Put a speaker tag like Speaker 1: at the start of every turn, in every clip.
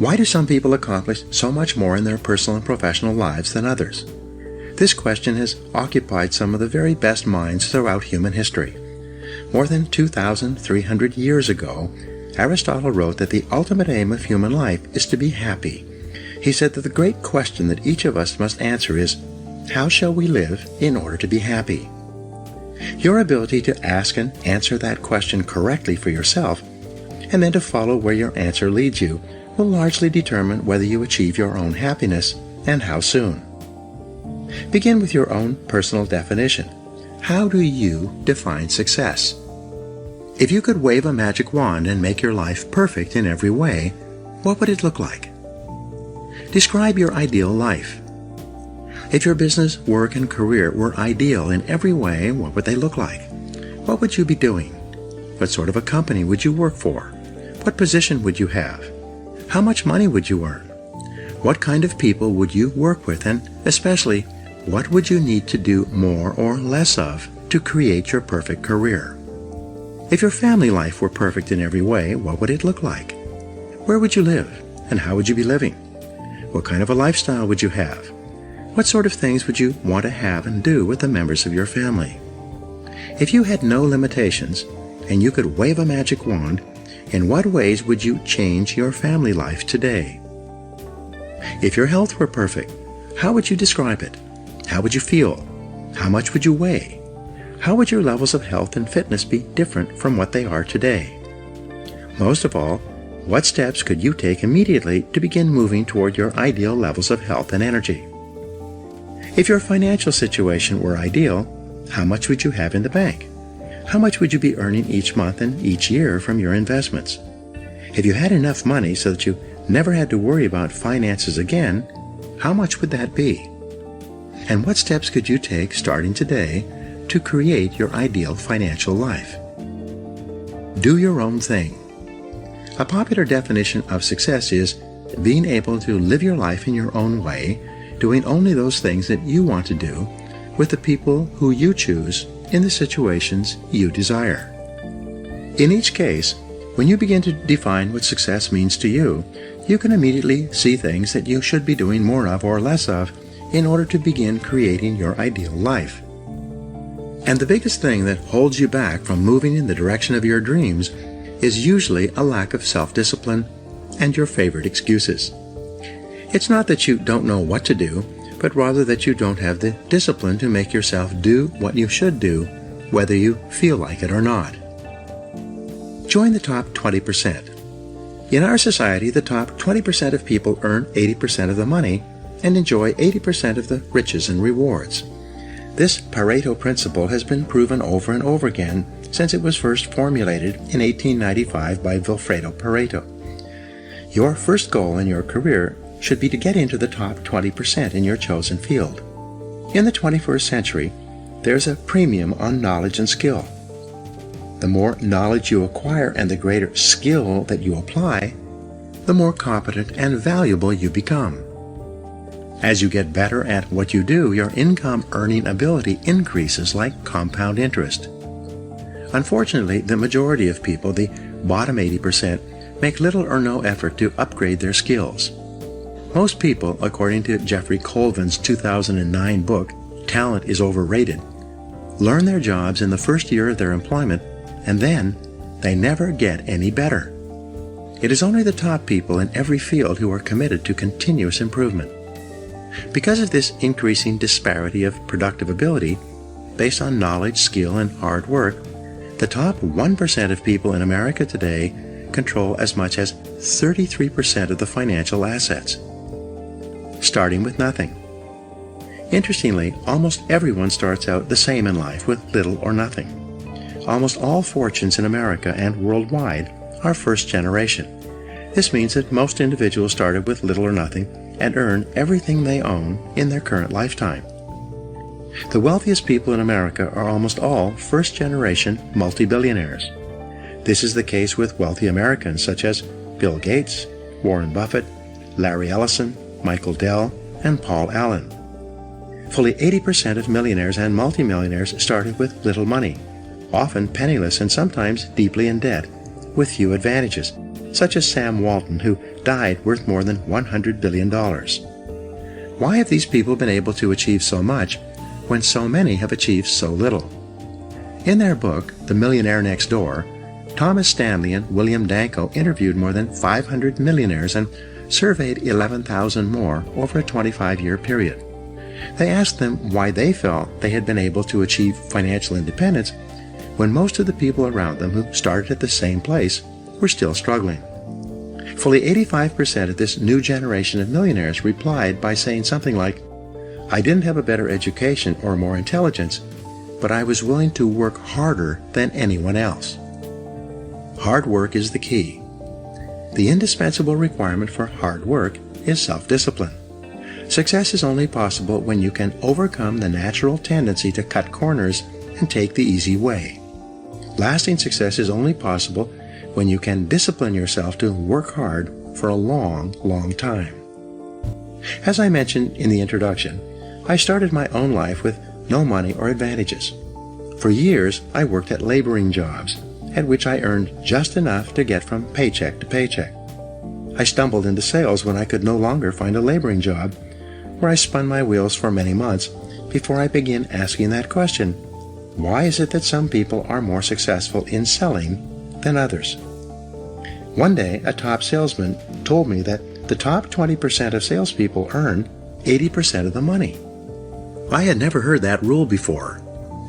Speaker 1: Why do some people accomplish so much more in their personal and professional lives than others? This question has occupied some of the very best minds throughout human history. More than 2,300 years ago, Aristotle wrote that the ultimate aim of human life is to be happy. He said that the great question that each of us must answer is, how shall we live in order to be happy? Your ability to ask and answer that question correctly for yourself, and then to follow where your answer leads you, will largely determine whether you achieve your own happiness and how soon. Begin with your own personal definition. How do you define success? If you could wave a magic wand and make your life perfect in every way, what would it look like? Describe your ideal life. If your business, work, and career were ideal in every way, what would they look like? What would you be doing? What sort of a company would you work for? What position would you have? How much money would you earn? What kind of people would you work with, and especially, what would you need to do more or less of to create your perfect career? If your family life were perfect in every way, what would it look like? Where would you live, and how would you be living? What kind of a lifestyle would you have? What sort of things would you want to have and do with the members of your family? If you had no limitations, and you could wave a magic wand, in what ways would you change your family life today? If your health were perfect, how would you describe it? How would you feel? How much would you weigh? How would your levels of health and fitness be different from what they are today? Most of all, what steps could you take immediately to begin moving toward your ideal levels of health and energy? If your financial situation were ideal, how much would you have in the bank? How much would you be earning each month and each year from your investments? If you had enough money so that you never had to worry about finances again, how much would that be? And what steps could you take starting today to create your ideal financial life? Do your own thing. A popular definition of success is being able to live your life in your own way, doing only those things that you want to do with the people who you choose in the situations you desire. In each case, when you begin to define what success means to you, you can immediately see things that you should be doing more of or less of in order to begin creating your ideal life. And the biggest thing that holds you back from moving in the direction of your dreams is usually a lack of self-discipline and your favorite excuses. It's not that you don't know what to do, but rather that you don't have the discipline to make yourself do what you should do, whether you feel like it or not. Join the top 20%. In our society, the top 20% of people earn 80% of the money and enjoy 80% of the riches and rewards. This Pareto Principle has been proven over and over again since it was first formulated in 1895 by Vilfredo Pareto. Your first goal in your career should be to get into the top 20% in your chosen field. In the 21st century, there's a premium on knowledge and skill. The more knowledge you acquire and the greater skill that you apply, the more competent and valuable you become. As you get better at what you do, your income earning ability increases like compound interest. Unfortunately, the majority of people, the bottom 80%, make little or no effort to upgrade their skills. Most people, according to Jeffrey Colvin's 2009 book, Talent is Overrated, learn their jobs in the first year of their employment, and then they never get any better. It is only the top people in every field who are committed to continuous improvement. Because of this increasing disparity of productive ability, based on knowledge, skill, and hard work, the top 1% of people in America today control as much as 33% of the financial assets, starting with nothing. Interestingly, almost everyone starts out the same in life with little or nothing. Almost all fortunes in America and worldwide are first generation. This means that most individuals started with little or nothing and earn everything they own in their current lifetime. The wealthiest people in America are almost all first-generation multi-billionaires. This is the case with wealthy Americans such as Bill Gates, Warren Buffett, Larry Ellison, Michael Dell, and Paul Allen. Fully 80% of millionaires and multimillionaires started with little money, often penniless and sometimes deeply in debt, with few advantages. such as Sam Walton, who died worth more than $100 billion. Why have these people been able to achieve so much when so many have achieved so little? In their book, The Millionaire Next Door, Thomas Stanley and William Danko interviewed more than 500 millionaires and surveyed 11,000 more over a 25-year period. They asked them why they felt they had been able to achieve financial independence when most of the people around them who started at the same place were still struggling. Fully 85% of this new generation of millionaires replied by saying something like, "I didn't have a better education or more intelligence, but I was willing to work harder than anyone else." Hard work is the key. The indispensable requirement for hard work is self-discipline. Success is only possible when you can overcome the natural tendency to cut corners and take the easy way. Lasting success is only possible when you can discipline yourself to work hard for a long, long time. As I mentioned in the introduction, I started my own life with no money or advantages. For years, I worked at laboring jobs, at which I earned just enough to get from paycheck to paycheck. I stumbled into sales when I could no longer find a laboring job, where I spun my wheels for many months before I began asking that question: why is it that some people are more successful in selling than others? One day, a top salesman told me that the top 20% of salespeople earn 80% of the money. I had never heard that rule before.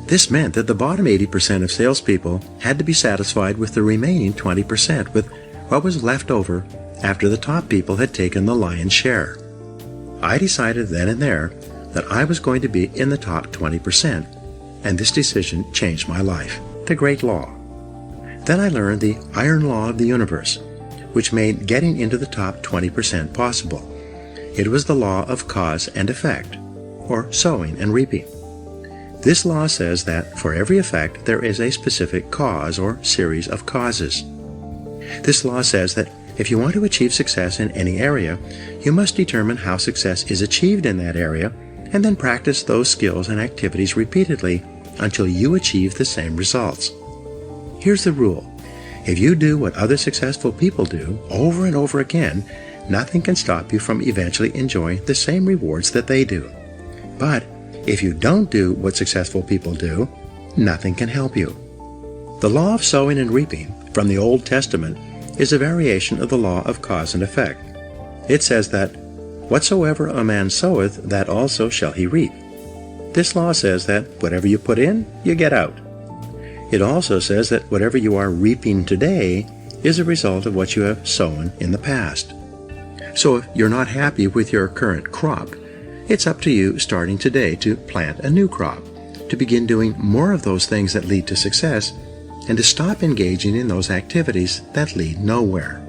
Speaker 1: This meant that the bottom 80% of salespeople had to be satisfied with the remaining 20%, with what was left over after the top people had taken the lion's share. I decided then and there that I was going to be in the top 20%, and this decision changed my life. The great law. Then I learned the iron law of the universe, which made getting into the top 20% possible. It was the law of cause and effect, or sowing and reaping. This law says that for every effect there is a specific cause or series of causes. This law says that if you want to achieve success in any area, you must determine how success is achieved in that area, and then practice those skills and activities repeatedly until you achieve the same results. Here's the rule. If you do what other successful people do over and over again, nothing can stop you from eventually enjoying the same rewards that they do. But if you don't do what successful people do, nothing can help you. The law of sowing and reaping from the Old Testament is a variation of the law of cause and effect. It says that, "Whatsoever a man soweth, that also shall he reap." This law says that whatever you put in, you get out. It also says that whatever you are reaping today is a result of what you have sown in the past. So if you're not happy with your current crop, it's up to you starting today to plant a new crop, to begin doing more of those things that lead to success, and to stop engaging in those activities that lead nowhere.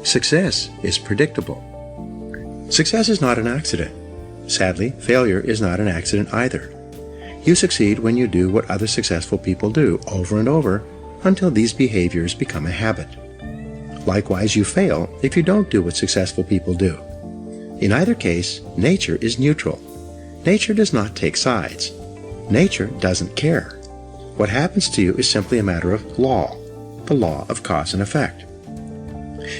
Speaker 1: Success is predictable. Success is not an accident. Sadly, failure is not an accident either. You succeed when you do what other successful people do over and over until these behaviors become a habit. Likewise, you fail if you don't do what successful people do. In either case, nature is neutral. Nature does not take sides. Nature doesn't care. What happens to you is simply a matter of law, the law of cause and effect.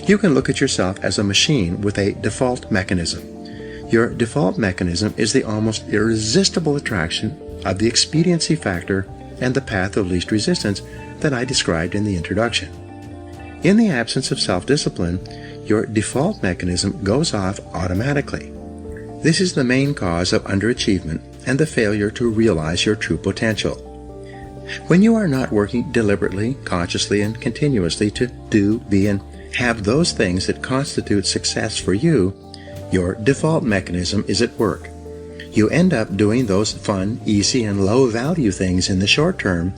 Speaker 1: You can look at yourself as a machine with a default mechanism. Your default mechanism is the almost irresistible attraction of the expediency factor and the path of least resistance that I described in the introduction. In the absence of self-discipline, your default mechanism goes off automatically. This is the main cause of underachievement and the failure to realize your true potential. When you are not working deliberately, consciously, and continuously to do, be, and have those things that constitute success for you, your default mechanism is at work. You end up doing those fun, easy, and low-value things in the short term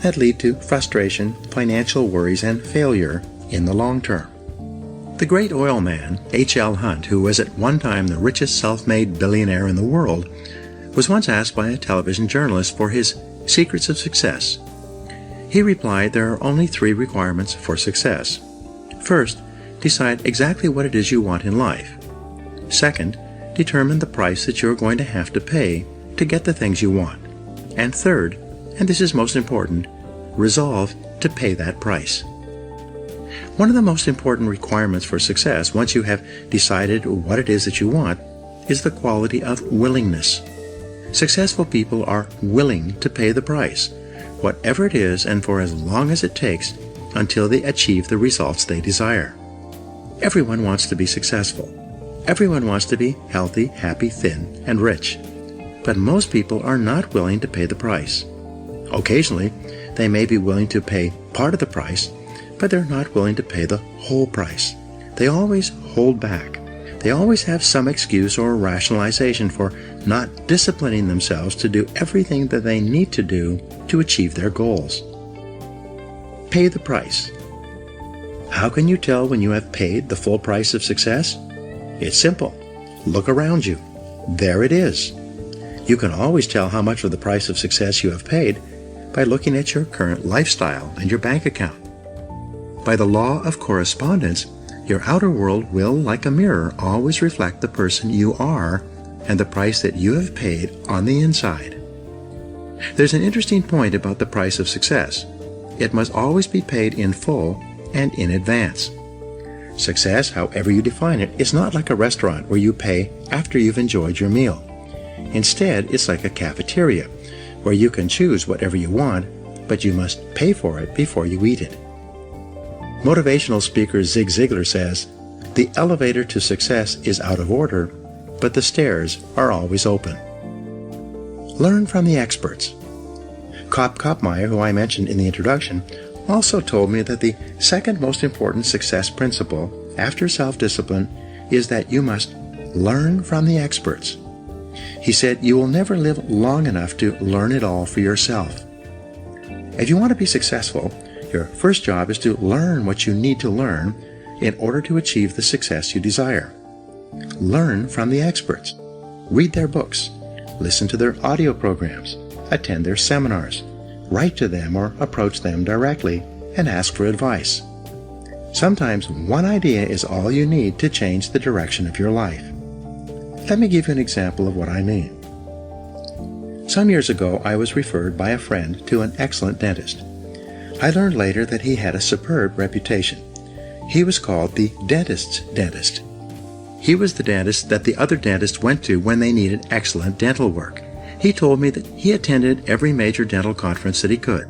Speaker 1: that lead to frustration, financial worries, and failure in the long term. The great oil man, H.L. Hunt, who was at one time the richest self-made billionaire in the world, was once asked by a television journalist for his secrets of success. He replied there are only 3 requirements for success. First, decide exactly what it is you want in life. Second, determine the price that you're going to have to pay to get the things you want. And third, and this is most important, resolve to pay that price. One of the most important requirements for success, once you have decided what it is that you want, is the quality of willingness. Successful people are willing to pay the price, whatever it is and for as long as it takes, until they achieve the results they desire. Everyone wants to be successful. Everyone wants to be healthy, happy, thin, and rich. But most people are not willing to pay the price. Occasionally, they may be willing to pay part of the price, but they're not willing to pay the whole price. They always hold back. They always have some excuse or rationalization for not disciplining themselves to do everything that they need to do to achieve their goals. Pay the price. How can you tell when you have paid the full price of success? It's simple. Look around you. There it is. You can always tell how much of the price of success you have paid by looking at your current lifestyle and your bank account. By the law of correspondence, your outer world will, like a mirror, always reflect the person you are and the price that you have paid on the inside. There's an interesting point about the price of success. It must always be paid in full and in advance. Success, however you define it, is not like a restaurant where you pay after you've enjoyed your meal. Instead, it's like a cafeteria where you can choose whatever you want, but you must pay for it before you eat it. Motivational speaker Zig Ziglar says, "The elevator to success is out of order, but the stairs are always open." Learn from the experts. Kopp Koppmeyer, who I mentioned in the introduction, also told me that the second most important success principle after self-discipline is that you must learn from the experts. He said you will never live long enough to learn it all for yourself. If you want to be successful, your first job is to learn what you need to learn in order to achieve the success you desire. Learn from the experts. Read their books. Listen to their audio programs. Attend their seminars. Write to them or approach them directly and ask for advice. Sometimes one idea is all you need to change the direction of your life. Let me give you an example of what I mean. Some years ago, I was referred by a friend to an excellent dentist. I learned later that he had a superb reputation. He was called the dentist's dentist. He was the dentist that the other dentists went to when they needed excellent dental work. He told me that he attended every major dental conference that he could.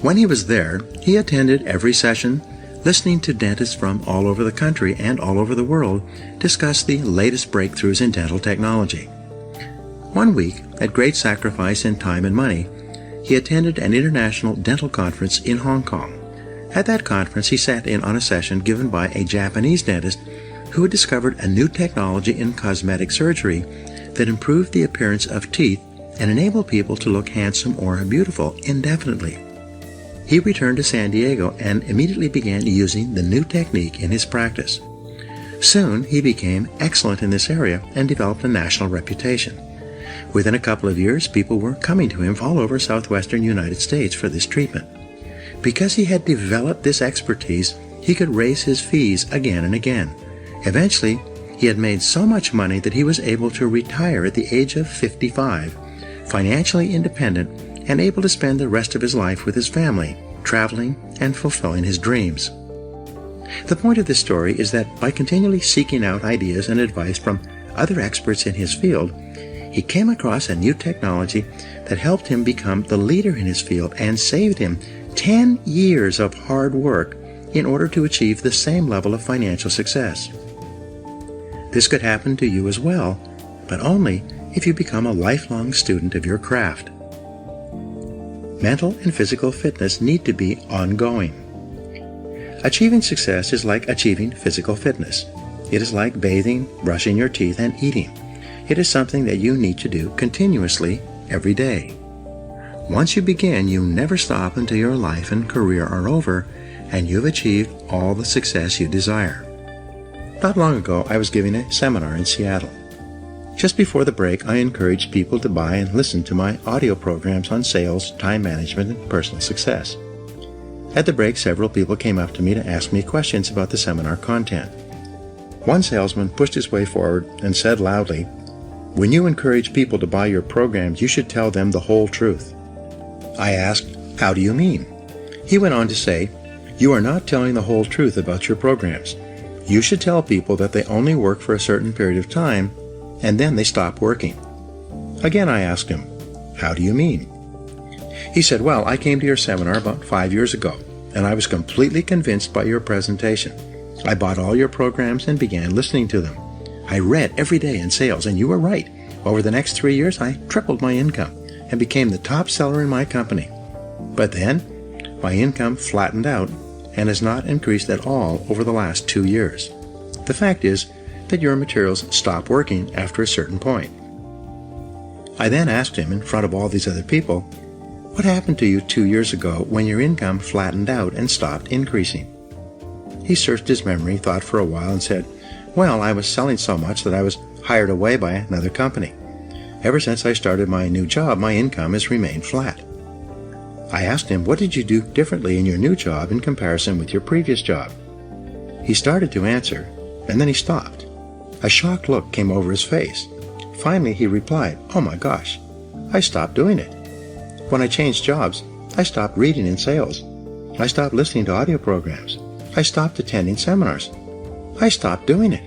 Speaker 1: When he was there, he attended every session, listening to dentists from all over the country and all over the world discuss the latest breakthroughs in dental technology. One week, at great sacrifice in time and money, he attended an international dental conference in Hong Kong. At that conference, he sat in on a session given by a Japanese dentist who had discovered a new technology in cosmetic surgery that improved the appearance of teeth and enabled people to look handsome or beautiful indefinitely. He returned to San Diego and immediately began using the new technique in his practice. Soon, he became excellent in this area and developed a national reputation. Within a couple of years, people were coming to him all over southwestern United States for this treatment. Because he had developed this expertise, he could raise his fees again and again. Eventually, he had made so much money that he was able to retire at the age of 55, financially independent and able to spend the rest of his life with his family, traveling and fulfilling his dreams. The point of this story is that by continually seeking out ideas and advice from other experts in his field, he came across a new technology that helped him become the leader in his field and saved him 10 years of hard work in order to achieve the same level of financial success. This could happen to you as well, but only if you become a lifelong student of your craft. Mental and physical fitness need to be ongoing. Achieving success is like achieving physical fitness. It is like bathing, brushing your teeth, and eating. It is something that you need to do continuously every day. Once you begin, you never stop until your life and career are over and you've achieved all the success you desire. Not long ago, I was giving a seminar in Seattle. Just before the break, I encouraged people to buy and listen to my audio programs on sales, time management, and personal success. At the break, several people came up to me to ask me questions about the seminar content. One salesman pushed his way forward and said loudly, "When you encourage people to buy your programs, you should tell them the whole truth." I asked, "How do you mean?" He went on to say, You are not telling the whole truth about your programs. You should tell people that they only work for a certain period of time, and then they stop working. Again, I asked him, "How do you mean?" He said, "Well, I came to your seminar about 5 years ago, and I was completely convinced by your presentation. I bought all your programs and began listening to them. I read every day in sales, and you were right. Over the next 3 years, I tripled my income and became the top seller in my company. But then, my income flattened out and has not increased at all over the last 2 years. The fact is that your materials stop working after a certain point." I then asked him in front of all these other people, "What happened to you 2 years ago when your income flattened out and stopped increasing?" He searched his memory, thought for a while, and said, "Well, I was selling so much that I was hired away by another company. Ever since I started my new job, my income has remained flat." I asked him, "What did you do differently in your new job in comparison with your previous job?" He started to answer, and then he stopped. A shocked look came over his face. Finally, he replied, "Oh my gosh, I stopped doing it. When I changed jobs, I stopped reading in sales. I stopped listening to audio programs. I stopped attending seminars. I stopped doing it."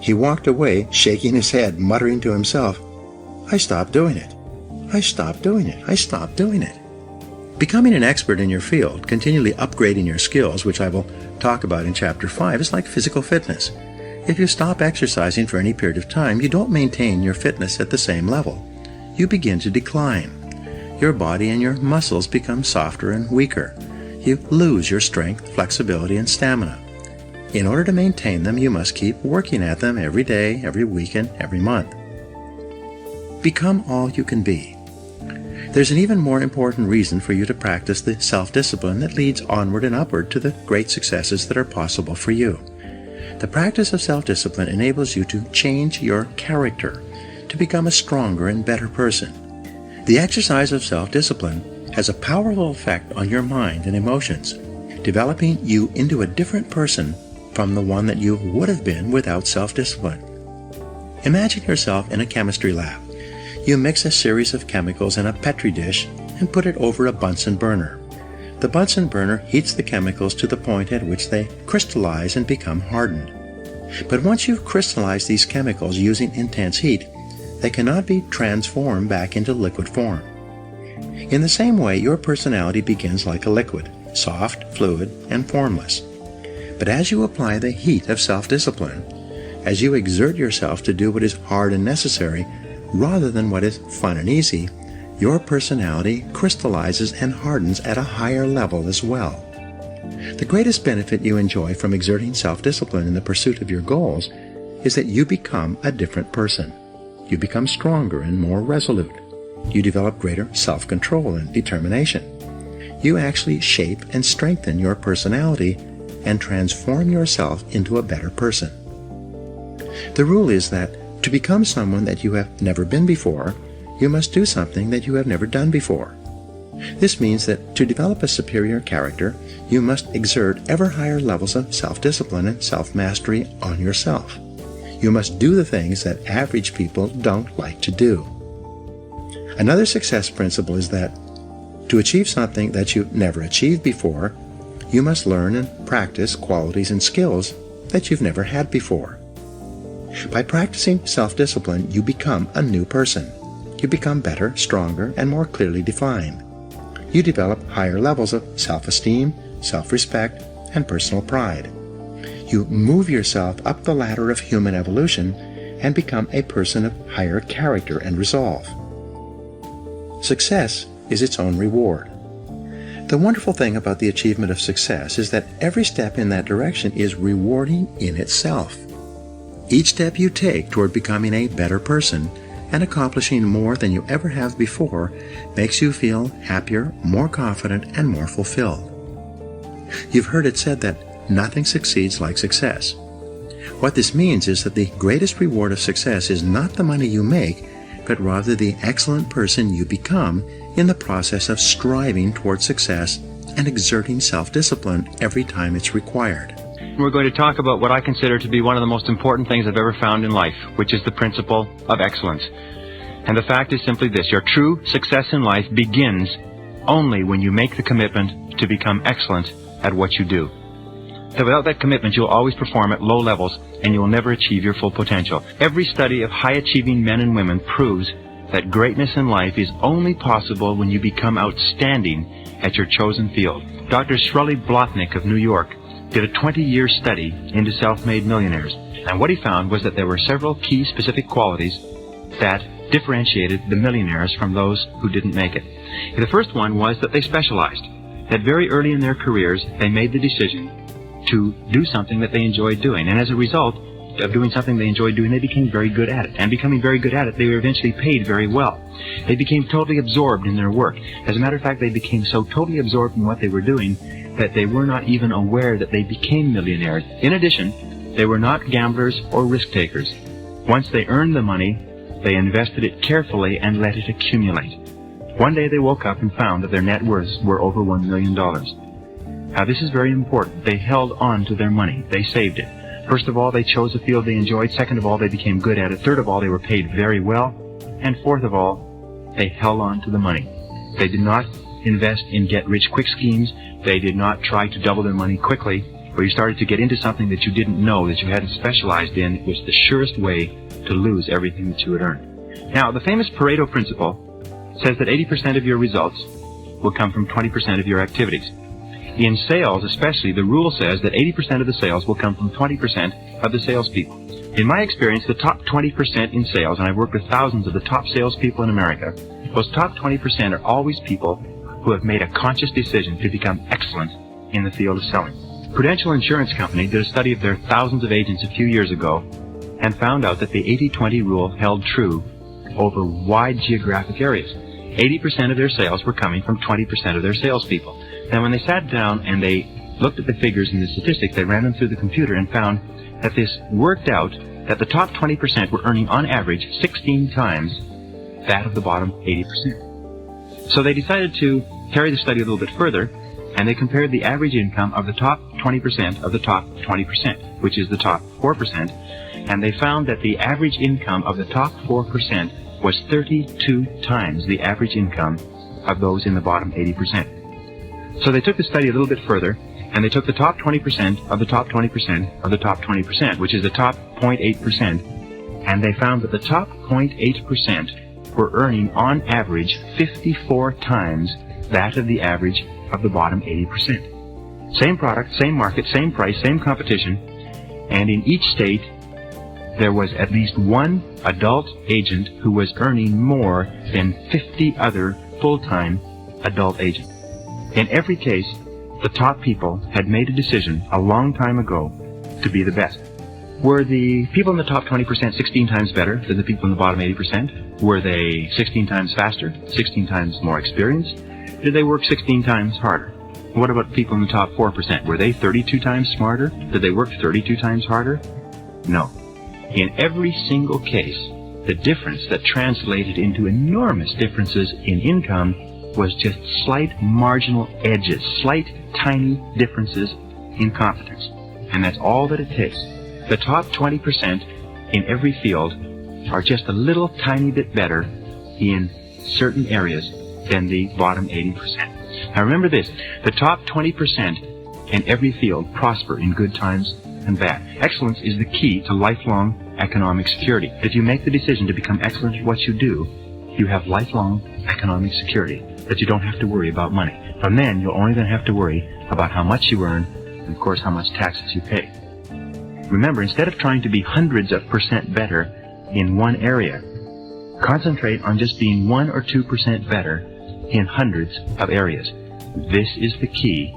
Speaker 1: He walked away, shaking his head, muttering to himself, "I stopped doing it. I stopped doing it. I stopped doing it." Becoming an expert in your field, continually upgrading your skills, which I will talk about in Chapter 5, is like physical fitness. If you stop exercising for any period of time, you don't maintain your fitness at the same level. You begin to decline. Your body and your muscles become softer and weaker. You lose your strength, flexibility, and stamina. In order to maintain them, you must keep working at them every day, every week, and every month. Become all you can be. There's an even more important reason for you to practice the self-discipline that leads onward and upward to the great successes that are possible for you. The practice of self-discipline enables you to change your character, to become a stronger and better person. The exercise of self-discipline has a powerful effect on your mind and emotions, developing you into a different person from the one that you would have been without self-discipline. Imagine yourself in a chemistry lab. You mix a series of chemicals in a Petri dish and put it over a Bunsen burner. The Bunsen burner heats the chemicals to the point at which they crystallize and become hardened. But once you've crystallized these chemicals using intense heat, they cannot be transformed back into liquid form. In the same way, your personality begins like a liquid, soft, fluid, and formless. But as you apply the heat of self-discipline, as you exert yourself to do what is hard and necessary, rather than what is fun and easy, your personality crystallizes and hardens at a higher level as well. The greatest benefit you enjoy from exerting self-discipline in the pursuit of your goals is that you become a different person. You become stronger and more resolute. You develop greater self-control and determination. You actually shape and strengthen your personality and transform yourself into a better person. The rule is that to become someone that you have never been before, you must do something that you have never done before. This means that to develop a superior character, you must exert ever higher levels of self-discipline and self-mastery on yourself. You must do the things that average people don't like to do. Another success principle is that to achieve something that you've never achieved before, you must learn and practice qualities and skills that you've never had before. By practicing self-discipline, you become a new person. You become better, stronger, and more clearly defined. You develop higher levels of self-esteem, self-respect, and personal pride. You move yourself up the ladder of human evolution and become a person of higher character and resolve. Success is its own reward. The wonderful thing about the achievement of success is that every step in that direction is rewarding in itself. Each step you take toward becoming a better person and accomplishing more than you ever have before makes you feel happier, more confident, and more fulfilled. You've heard it said that nothing succeeds like success. What this means is that the greatest reward of success is not the money you make, but rather the excellent person you become in the process of striving toward success and exerting self-discipline every time it's required.
Speaker 2: We're going to talk about what I consider to be one of the most important things I've ever found in life, which is the principle of excellence. And the fact is simply this: your true success in life begins only when you make the commitment to become excellent at what you do. So without that commitment, you'll always perform at low levels and you will never achieve your full potential. Every study of high-achieving men and women proves that greatness in life is only possible when you become outstanding at your chosen field. Dr. Shirley Blotnick of New York did a 20-year study into self-made millionaires, and what he found was that there were several key specific qualities that differentiated the millionaires from those who didn't make it. The first one was that they specialized. That very early in their careers, they made the decision to do something that they enjoyed doing, and as a result of doing something they enjoyed doing, they became very good at it. And becoming very good at it, they were eventually paid very well. They became totally absorbed in their work. As a matter of fact, they became so totally absorbed in what they were doing that they were not even aware that they became millionaires. In addition, they were not gamblers or risk takers. Once they earned the money, they invested it carefully and let it accumulate. One day they woke up and found that their net worths were over $1 million. Now this is very important. They held on to their money. They saved it. First of all, they chose a field they enjoyed. Second of all, they became good at it. Third of all, they were paid very well. And fourth of all, they held on to the money. They did not invest in get-rich-quick schemes. They did not try to double their money quickly. Where you started to get into something that you didn't know, that you hadn't specialized in, was the surest way to lose everything that you had earned. Now, the famous Pareto Principle says that 80% of your results will come from 20% of your activities. In sales especially, the rule says that 80% of the sales will come from 20% of the salespeople. In my experience, the top 20% in sales, and I've worked with thousands of the top salespeople in America, those top 20% are always people who have made a conscious decision to become excellent in the field of selling. Prudential Insurance Company did a study of their thousands of agents a few years ago and found out that the 80-20 rule held true over wide geographic areas. 80% of their sales were coming from 20% of their salespeople. And when they sat down and they looked at the figures and the statistics, they ran them through the computer and found that this worked out that the top 20% were earning on average 16 times that of the bottom 80%. So they decided to carry the study a little bit further, and they compared the average income of the top 20% of the top 20%, which is the top 4%, and they found that the average income of the top 4% was 32 times the average income of those in the bottom 80%. So they took the study a little bit further, and they took the top 20% of the top 20% of the top 20%, which is the top 0.8%, and they found that the top 0.8% were earning on average 54 times that of the average of the bottom 80%. Same product, same market, same price, same competition, and in each state there was at least one adult agent who was earning more than 50 other full-time adult agents. In every case, the top people had made a decision a long time ago to be the best. Were the people in the top 20% 16 times better than the people in the bottom 80%? Were they 16 times faster, 16 times more experienced? Did they work 16 times harder? What about people in the top 4%? Were they 32 times smarter? Did they work 32 times harder? No. In every single case, the difference that translated into enormous differences in income was just slight marginal edges, slight tiny differences in competence. And that's all that it takes. The top 20% in every field are just a little tiny bit better in certain areas than the bottom 80%. Now remember this, the top 20% in every field prosper in good times and bad. Excellence is the key to lifelong economic security. If you make the decision to become excellent at what you do, you have lifelong economic security, that you don't have to worry about money. From then, you'll only then have to worry about how much you earn and, of course, how much taxes you pay. Remember, instead of trying to be hundreds of % better in one area, concentrate on just being 1 or 2% better in hundreds of areas. This is the key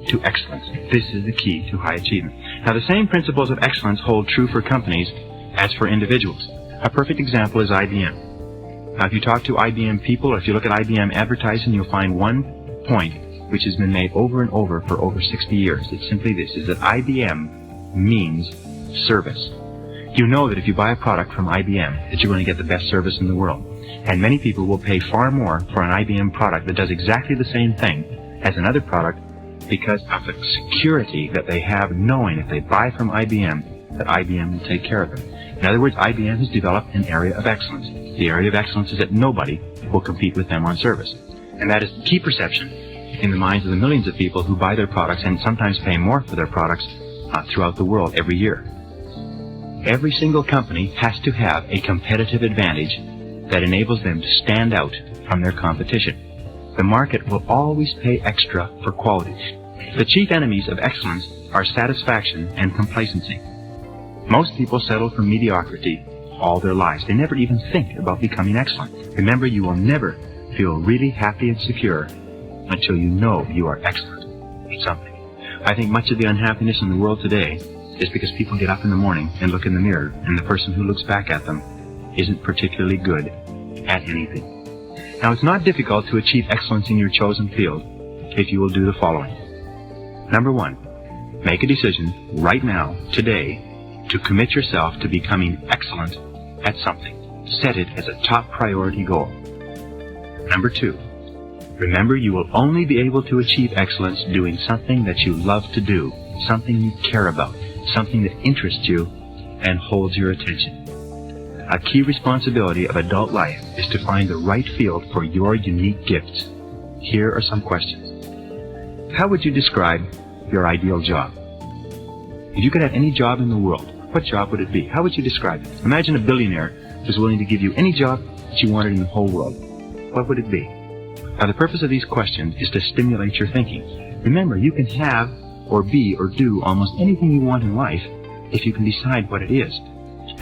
Speaker 2: to excellence. This is the key to high achievement. Now, the same principles of excellence hold true for companies as for individuals. A perfect example is IBM. Now, if you talk to IBM people, or if you look at IBM advertising, you'll find one point which has been made over and over for over 60 years. It's simply this, is that IBM means service. You know that if you buy a product from IBM, that you're going to get the best service in the world. And many people will pay far more for an IBM product that does exactly the same thing as another product because of the security that they have knowing if they buy from IBM, that IBM will take care of them. In other words, IBM has developed an area of excellence. The area of excellence is that nobody will compete with them on service. And that is the key perception in the minds of the millions of people who buy their products and sometimes pay more for their products throughout the world every year. Every single company has to have a competitive advantage that enables them to stand out from their competition. The market will always pay extra for quality. The chief enemies of excellence are satisfaction and complacency. Most people settle for mediocrity all their lives. They never even think about becoming excellent. Remember, you will never feel really happy and secure until you know you are excellent at something. I think much of the unhappiness in the world today is because people get up in the morning and look in the mirror, and the person who looks back at them isn't particularly good at anything. Now, it's not difficult to achieve excellence in your chosen field if you will do the following. Number 1, make a decision right now, today, to commit yourself to becoming excellent at something. Set it as a top priority goal. Number 2, remember you will only be able to achieve excellence doing something that you love to do, something you care about, something that interests you and holds your attention. A key responsibility of adult life is to find the right field for your unique gifts. Here are some questions. How would you describe your ideal job? If you could have any job in the world, what job would it be? How would you describe it? Imagine a billionaire who's willing to give you any job that you wanted in the whole world. What would it be? Now, the purpose of these questions is to stimulate your thinking. Remember, you can have or be or do almost anything you want in life if you can decide what it is.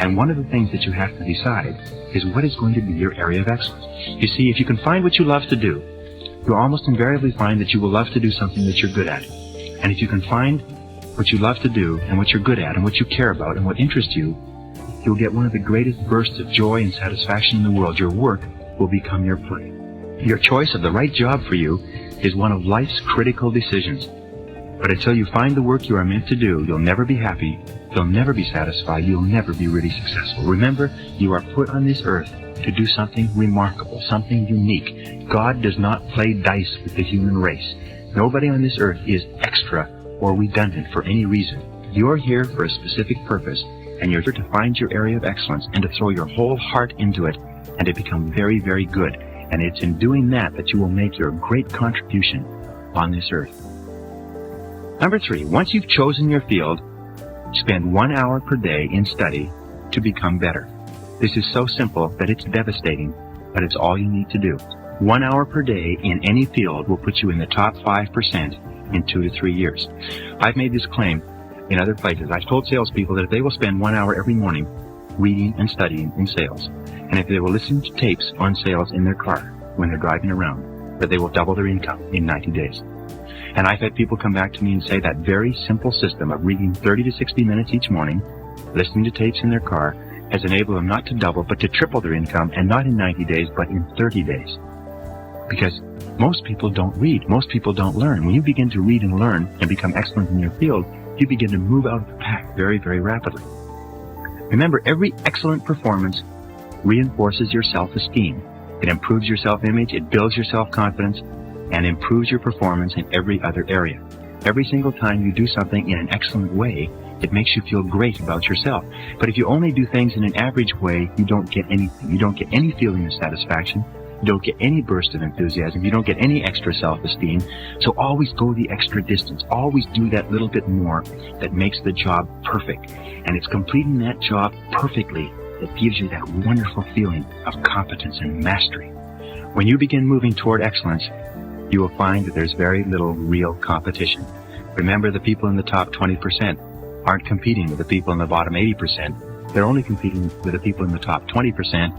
Speaker 2: And one of the things that you have to decide is what is going to be your area of excellence. You see, if you can find what you love to do, you'll almost invariably find that you will love to do something that you're good at. And if you can find what you love to do and what you're good at and what you care about and what interests you, you'll get one of the greatest bursts of joy and satisfaction in the world. Your work will become your play. Your choice of the right job for you is one of life's critical decisions. But until you find the work you are meant to do, you'll never be happy, you'll never be satisfied, you'll never be really successful. Remember, you are put on this earth to do something remarkable, something unique. God does not play dice with the human race. Nobody on this earth is extra or redundant for any reason. You're here for a specific purpose, and you're here to find your area of excellence and to throw your whole heart into it and to become very, very good. And it's in doing that that you will make your great contribution on this earth. Number 3, once you've chosen your field, spend 1 hour per day in study to become better. This is so simple that it's devastating, but it's all you need to do. 1 hour per day in any field will put you in the top 5% in 2 to 3 years. I've made this claim in other places. I've told salespeople that if they will spend 1 hour every morning reading and studying in sales, and if they will listen to tapes on sales in their car when they're driving around, that they will double their income in 90 days. And I've had people come back to me and say that very simple system of reading 30 to 60 minutes each morning, listening to tapes in their car, has enabled them not to double, but to triple their income, and not in 90 days, but in 30 days. Because most people don't read. Most people don't learn. When you begin to read and learn and become excellent in your field, you begin to move out of the pack very, very rapidly. Remember, every excellent performance reinforces your self-esteem. It improves your self-image, it builds your self-confidence, and improves your performance in every other area. Every single time you do something in an excellent way, it makes you feel great about yourself. But if you only do things in an average way, you don't get anything. You don't get any feeling of satisfaction. You don't get any burst of enthusiasm. You don't get any extra self-esteem. So always go the extra distance. Always do that little bit more that makes the job perfect. And it's completing that job perfectly that gives you that wonderful feeling of competence and mastery. When you begin moving toward excellence, you will find that there's very little real competition. Remember, the people in the top 20% aren't competing with the people in the bottom 80%. They're only competing with the people in the top 20%,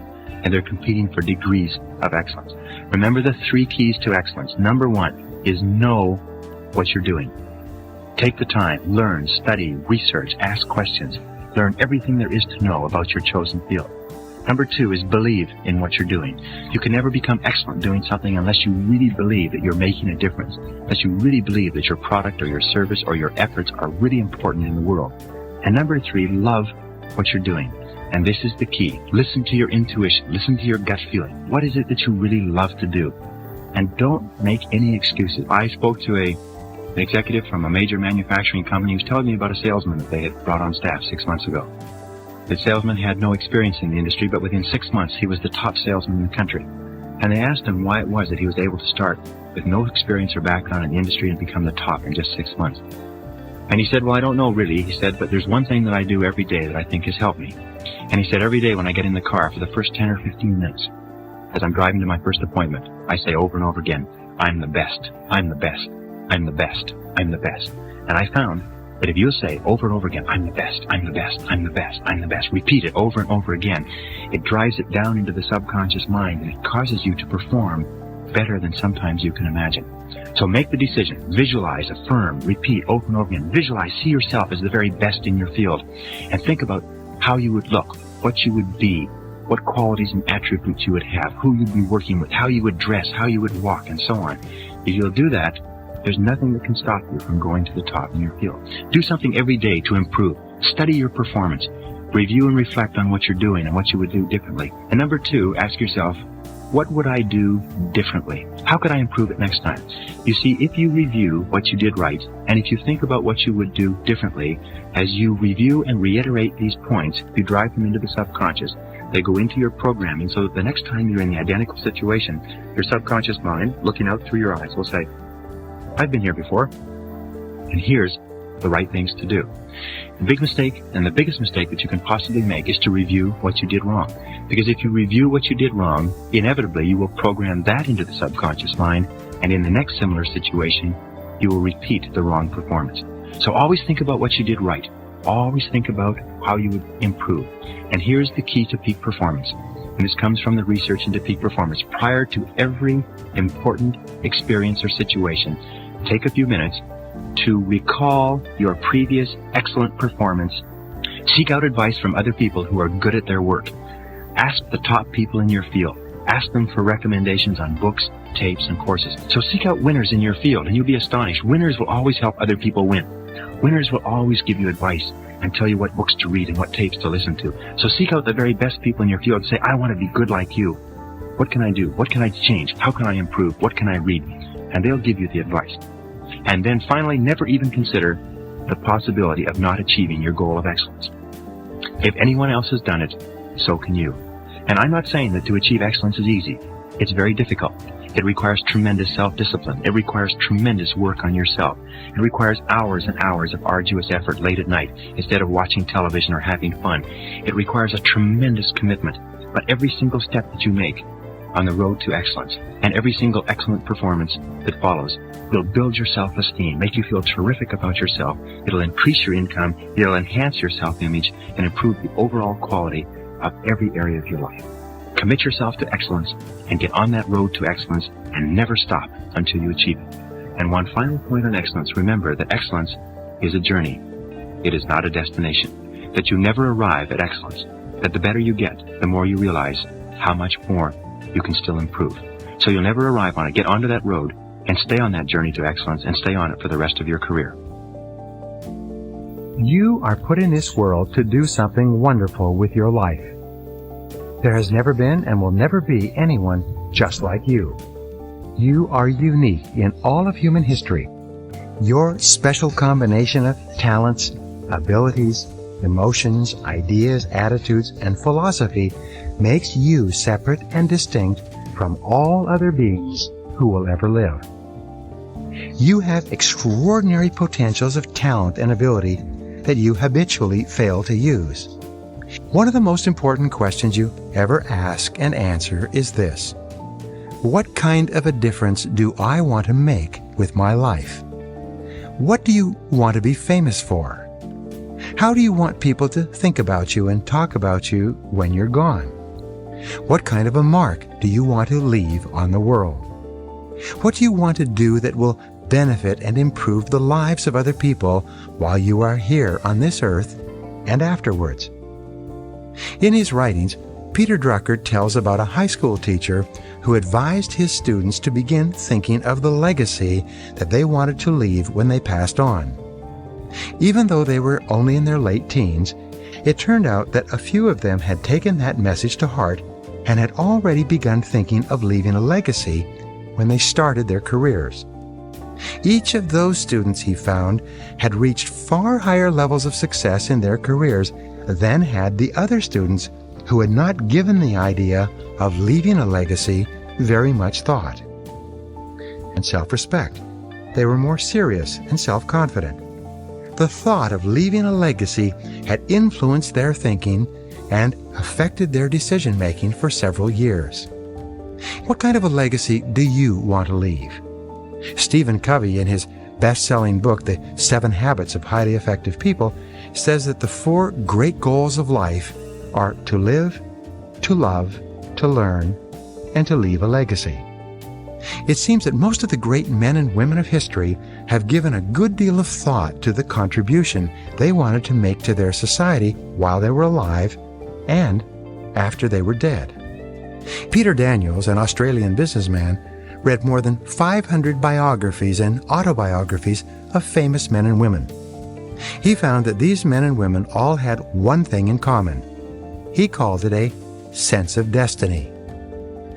Speaker 2: and they're competing for degrees of excellence. Remember the 3 keys to excellence. Number 1 is know what you're doing. Take the time, learn, study, research, ask questions. Learn everything there is to know about your chosen field. Number 2 is believe in what you're doing. You can never become excellent doing something unless you really believe that you're making a difference, unless you really believe that your product or your service or your efforts are really important in the world. And number 3, love what you're doing. And this is the key. Listen to your intuition. Listen to your gut feeling. What is it that you really love to do? And don't make any excuses. I spoke to an executive from a major manufacturing company who was telling me about a salesman that they had brought on staff 6 months ago. The salesman had no experience in the industry, but within 6 months he was the top salesman in the country. And they asked him why it was that he was able to start with no experience or background in the industry and become the top in just 6 months. And he said, well, I don't know really, he said, but there's one thing that I do every day that I think has helped me. And he said, every day when I get in the car for the first 10 or 15 minutes, as I'm driving to my first appointment, I say over and over again, I'm the best, I'm the best, I'm the best, I'm the best. And I found that if you say over and over again, I'm the best, I'm the best, I'm the best, I'm the best, repeat it over and over again, it drives it down into the subconscious mind and it causes you to perform better than sometimes you can imagine. So make the decision, visualize, affirm, repeat over and over again. Visualize, see yourself as the very best in your field, and think about how you would look, what you would be, what qualities and attributes you would have, who you'd be working with, how you would dress, how you would walk, and so on. If you'll do that, there's nothing that can stop you from going to the top in your field. Do something every day to improve. Study your performance. Review and reflect on what you're doing and what you would do differently. And number 2, ask yourself, what would I do differently? How could I improve it next time? You see, if you review what you did right, and if you think about what you would do differently, as you review and reiterate these points, you drive them into the subconscious. They go into your programming so that the next time you're in the identical situation, your subconscious mind, looking out through your eyes, will say, I've been here before, and here's the right things to do. The big mistake, and the biggest mistake that you can possibly make, is to review what you did wrong. Because if you review what you did wrong, inevitably you will program that into the subconscious mind, and in the next similar situation, you will repeat the wrong performance. So always think about what you did right. Always think about how you would improve. And here's the key to peak performance. And this comes from the research into peak performance. Prior to every important experience or situation, take a few minutes to recall your previous excellent performance. Seek out advice from other people who are good at their work. Ask the top people in your field. Ask them for recommendations on books, tapes, and courses. So seek out winners in your field, and you'll be astonished. Winners will always help other people win. Winners will always give you advice and tell you what books to read and what tapes to listen to. So seek out the very best people in your field and say, I want to be good like you. What can I do? What can I change? How can I improve? What can I read? And they'll give you the advice. And then finally, never even consider the possibility of not achieving your goal of excellence. If anyone else has done it, so can you. And I'm not saying that to achieve excellence is easy. It's very difficult. It requires tremendous self-discipline. It requires tremendous work on yourself. It requires hours and hours of arduous effort late at night instead of watching television or having fun. It requires a tremendous commitment. But every single step that you make on the road to excellence, and every single excellent performance that follows, will build your self-esteem, make you feel terrific about yourself. It'll increase your income, it'll enhance your self-image, and improve the overall quality of every area of your life. Commit yourself to excellence and get on that road to excellence and never stop until you achieve it. And one final point on excellence, remember that excellence is a journey. It is not a destination. That you never arrive at excellence. That the better you get, the more you realize how much more you can still improve. So you'll never arrive on it. Get onto that road and stay on that journey to excellence and stay on it for the rest of your career.
Speaker 3: You are put in this world to do something wonderful with your life. There has never been and will never be anyone just like you. You are unique in all of human history. Your special combination of talents, abilities, emotions, ideas, attitudes, and philosophy makes you separate and distinct from all other beings who will ever live. You have extraordinary potentials of talent and ability that you habitually fail to use. One of the most important questions you ever ask and answer is this: what kind of a difference do I want to make with my life? What do you want to be famous for? How do you want people to think about you and talk about you when you're gone? What kind of a mark do you want to leave on the world? What do you want to do that will benefit and improve the lives of other people while you are here on this earth and afterwards? In his writings, Peter Drucker tells about a high school teacher who advised his students to begin thinking of the legacy that they wanted to leave when they passed on. Even though they were only in their late teens, it turned out that a few of them had taken that message to heart and had already begun thinking of leaving a legacy when they started their careers. Each of those students, he found, had reached far higher levels of success in their careers than had the other students who had not given the idea of leaving a legacy very much thought. And self-respect. They were more serious and self-confident. The thought of leaving a legacy had influenced their thinking and affected their decision-making for several years. What kind of a legacy do you want to leave? Stephen Covey, in his best-selling book, The 7 Habits of Highly Effective People, says that the 4 great goals of life are to live, to love, to learn, and to leave a legacy. It seems that most of the great men and women of history have given a good deal of thought to the contribution they wanted to make to their society while they were alive and after they were dead. Peter Daniels, an Australian businessman, read more than 500 biographies and autobiographies of famous men and women. He found that these men and women all had one thing in common. He called it a sense of destiny.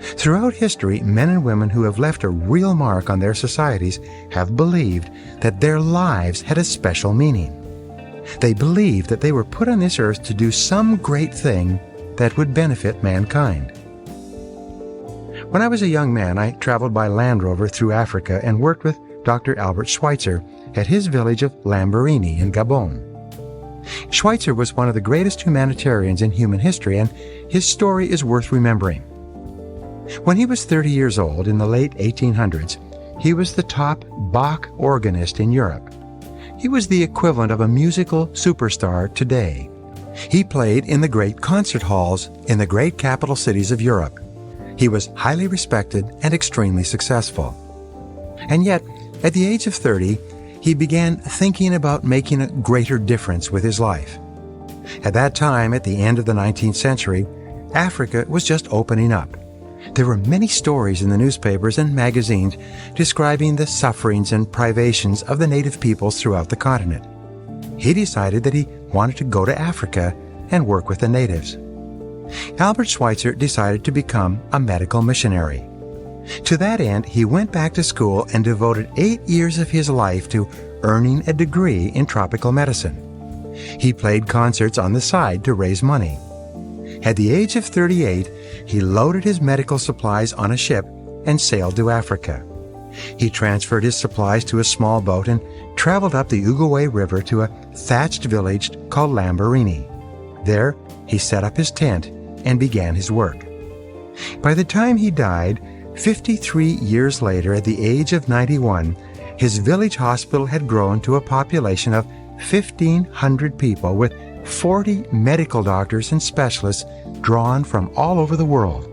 Speaker 3: Throughout history, men and women who have left a real mark on their societies have believed that their lives had a special meaning. They believed that they were put on this earth to do some great thing that would benefit mankind. When I was a young man, I traveled by Land Rover through Africa and worked with Dr. Albert Schweitzer at his village of Lambaréné in Gabon. Schweitzer was one of the greatest humanitarians in human history, and his story is worth remembering. When he was 30 years old in the late 1800s, he was the top Bach organist in Europe. He was the equivalent of a musical superstar today. He played in the great concert halls in the great capital cities of Europe. He was highly respected and extremely successful. And yet, at the age of 30, he began thinking about making a greater difference with his life. At that time, at the end of the 19th century, Africa was just opening up. There were many stories in the newspapers and magazines describing the sufferings and privations of the native peoples throughout the continent. He decided that he wanted to go to Africa and work with the natives. Albert Schweitzer decided to become a medical missionary. To that end, he went back to school and devoted 8 years of his life to earning a degree in tropical medicine. He played concerts on the side to raise money. At the age of 38, he loaded his medical supplies on a ship and sailed to Africa. He transferred his supplies to a small boat and traveled up the Uguay River to a thatched village called Lambaréné. There, he set up his tent and began his work. By the time he died, 53 years later, at the age of 91, his village hospital had grown to a population of 1,500 people with 40 medical doctors and specialists drawn from all over the world.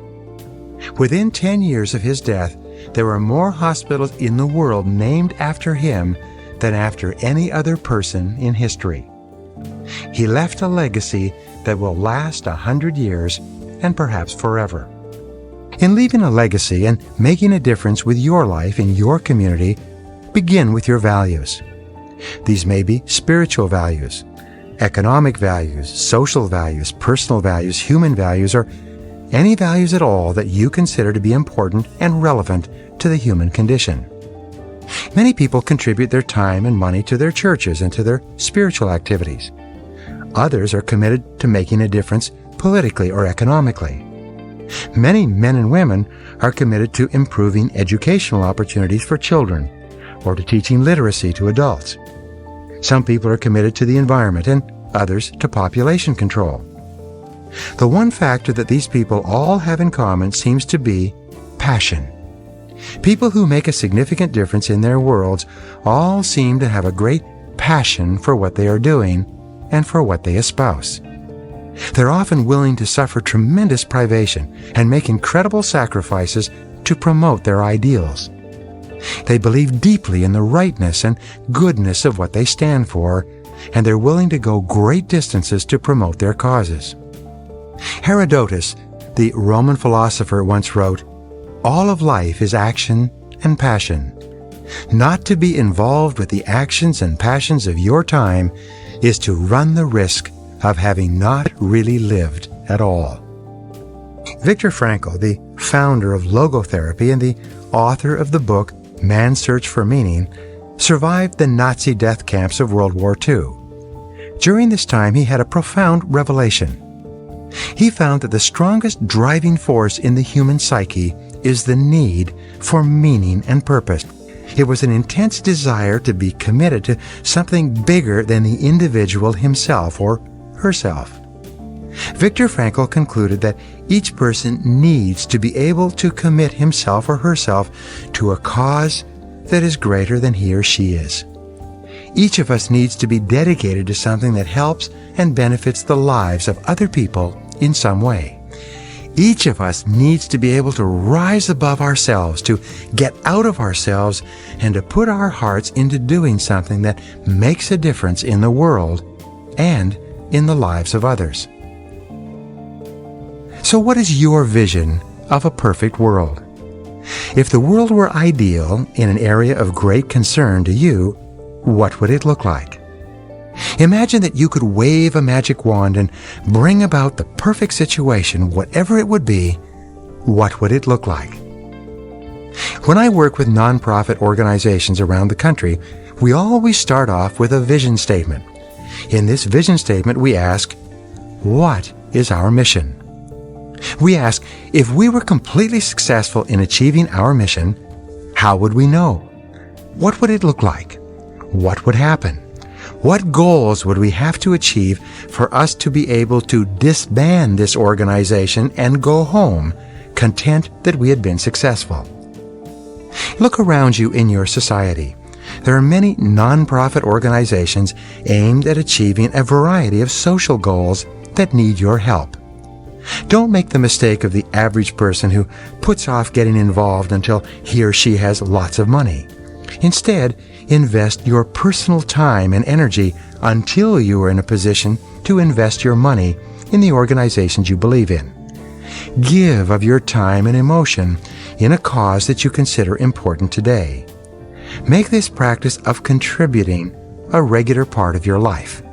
Speaker 3: Within 10 years of his death, there were more hospitals in the world named after him than after any other person in history. He left a legacy that will last 100 years and perhaps forever. In leaving a legacy and making a difference with your life in your community, begin with your values. These may be spiritual values, economic values, social values, personal values, human values, or any values at all that you consider to be important and relevant to the human condition. Many people contribute their time and money to their churches and to their spiritual activities. Others are committed to making a difference politically or economically. Many men and women are committed to improving educational opportunities for children or to teaching literacy to adults. Some people are committed to the environment and others to population control. The one factor that these people all have in common seems to be passion. People who make a significant difference in their worlds all seem to have a great passion for what they are doing and for what they espouse. They're often willing to suffer tremendous privation and make incredible sacrifices to promote their ideals. They believe deeply in the rightness and goodness of what they stand for, and they're willing to go great distances to promote their causes. Herodotus, the Roman philosopher, once wrote, "All of life is action and passion. Not to be involved with the actions and passions of your time is to run the risk of having not really lived at all." Viktor Frankl, the founder of logotherapy and the author of the book Man's Search for Meaning, survived the Nazi death camps of World War II. During this time, he had a profound revelation. He found that the strongest driving force in the human psyche is the need for meaning and purpose. It was an intense desire to be committed to something bigger than the individual himself or herself. Viktor Frankl concluded that each person needs to be able to commit himself or herself to a cause that is greater than he or she is. Each of us needs to be dedicated to something that helps and benefits the lives of other people in some way. Each of us needs to be able to rise above ourselves, to get out of ourselves, and to put our hearts into doing something that makes a difference in the world and in the lives of others. So what is your vision of a perfect world? If the world were ideal in an area of great concern to you, what would it look like? Imagine that you could wave a magic wand and bring about the perfect situation, whatever it would be. What would it look like? When I work with nonprofit organizations around the country, we always start off with a vision statement. In this vision statement, we ask, what is our mission? We ask, if we were completely successful in achieving our mission, how would we know? What would it look like? What would happen? What goals would we have to achieve for us to be able to disband this organization and go home, content that we had been successful? Look around you in your society. There are many nonprofit organizations aimed at achieving a variety of social goals that need your help. Don't make the mistake of the average person who puts off getting involved until he or she has lots of money. Instead, invest your personal time and energy until you are in a position to invest your money in the organizations you believe in. Give of your time and emotion in a cause that you consider important today. Make this practice of contributing a regular part of your life.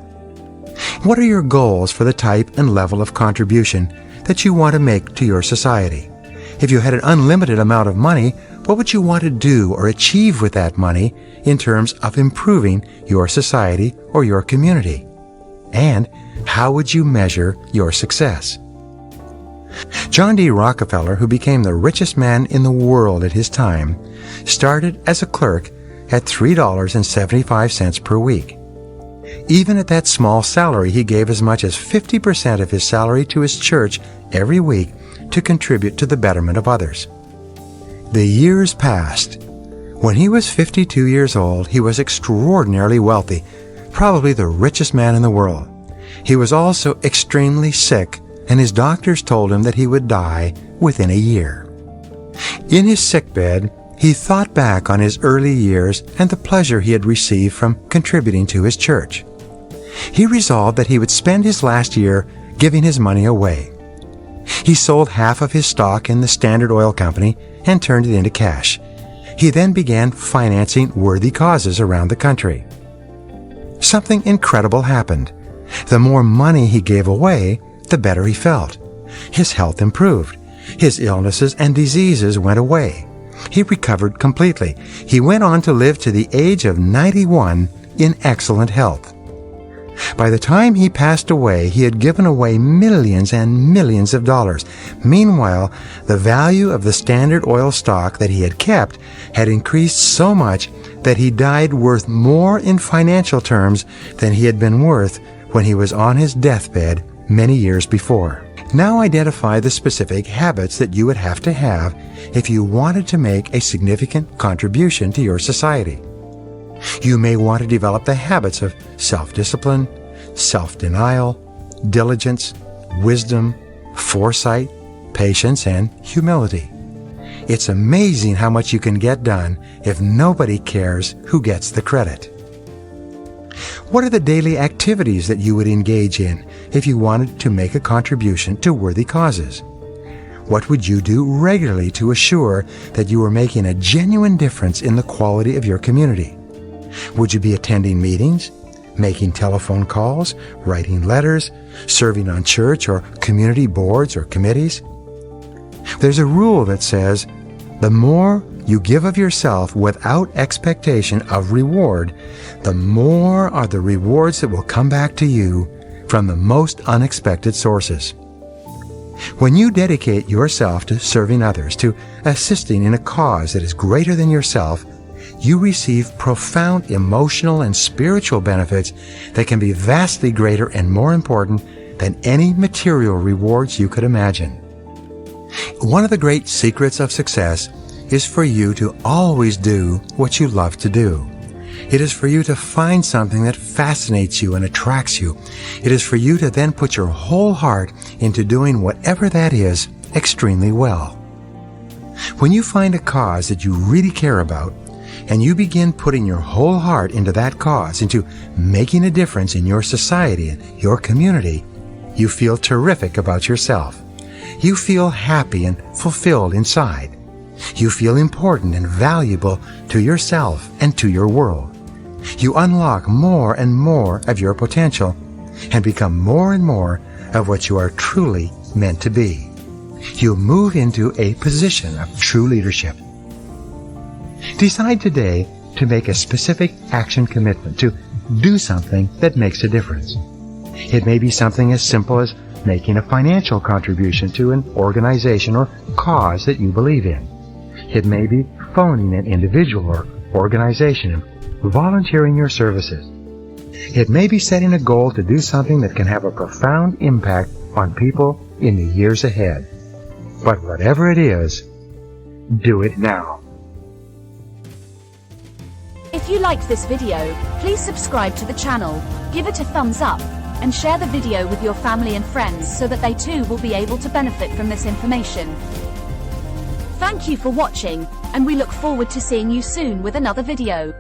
Speaker 3: What are your goals for the type and level of contribution that you want to make to your society? If you had an unlimited amount of money, what would you want to do or achieve with that money in terms of improving your society or your community? And how would you measure your success? John D. Rockefeller, who became the richest man in the world at his time, started as a clerk at $3.75 per week. Even at that small salary, he gave as much as 50% of his salary to his church every week to contribute to the betterment of others. The years passed. When he was 52 years old, he was extraordinarily wealthy, probably the richest man in the world. He was also extremely sick, and his doctors told him that he would die within a year. In his sickbed, he thought back on his early years and the pleasure he had received from contributing to his church. He resolved that he would spend his last year giving his money away. He sold half of his stock in the Standard Oil Company and turned it into cash. He then began financing worthy causes around the country. Something incredible happened. The more money he gave away, the better he felt. His health improved. His illnesses and diseases went away. He recovered completely. He went on to live to the age of 91 in excellent health. By the time he passed away, he had given away millions and millions of dollars. Meanwhile, the value of the Standard Oil stock that he had kept had increased so much that he died worth more in financial terms than he had been worth when he was on his deathbed many years before. Now identify the specific habits that you would have to have if you wanted to make a significant contribution to your society. You may want to develop the habits of self-discipline, self-denial, diligence, wisdom, foresight, patience, and humility. It's amazing how much you can get done if nobody cares who gets the credit. What are the daily activities that you would engage in if you wanted to make a contribution to worthy causes? What would you do regularly to assure that you were making a genuine difference in the quality of your community? Would you be attending meetings, making telephone calls, writing letters, serving on church or community boards or committees? There's a rule that says, the more you give of yourself without expectation of reward, the more are the rewards that will come back to you from the most unexpected sources. When you dedicate yourself to serving others, to assisting in a cause that is greater than yourself, you receive profound emotional and spiritual benefits that can be vastly greater and more important than any material rewards you could imagine. One of the great secrets of success is for you to always do what you love to do. It is for you to find something that fascinates you and attracts you. It is for you to then put your whole heart into doing whatever that is extremely well. When you find a cause that you really care about, and you begin putting your whole heart into that cause, into making a difference in your society and your community, you feel terrific about yourself. You feel happy and fulfilled inside. You feel important and valuable to yourself and to your world. You unlock more and more of your potential and become more and more of what you are truly meant to be. You move into a position of true leadership. Decide today to make a specific action commitment to do something that makes a difference. It may be something as simple as making a financial contribution to an organization or cause that you believe in. It may be phoning an individual or organization and volunteering your services. It may be setting a goal to do something that can have a profound impact on people in the years ahead. But whatever it is, do it now.
Speaker 4: If you liked this video, please subscribe to the channel, give it a thumbs up, and share the video with your family and friends so that they too will be able to benefit from this information. Thank you for watching, and we look forward to seeing you soon with another video.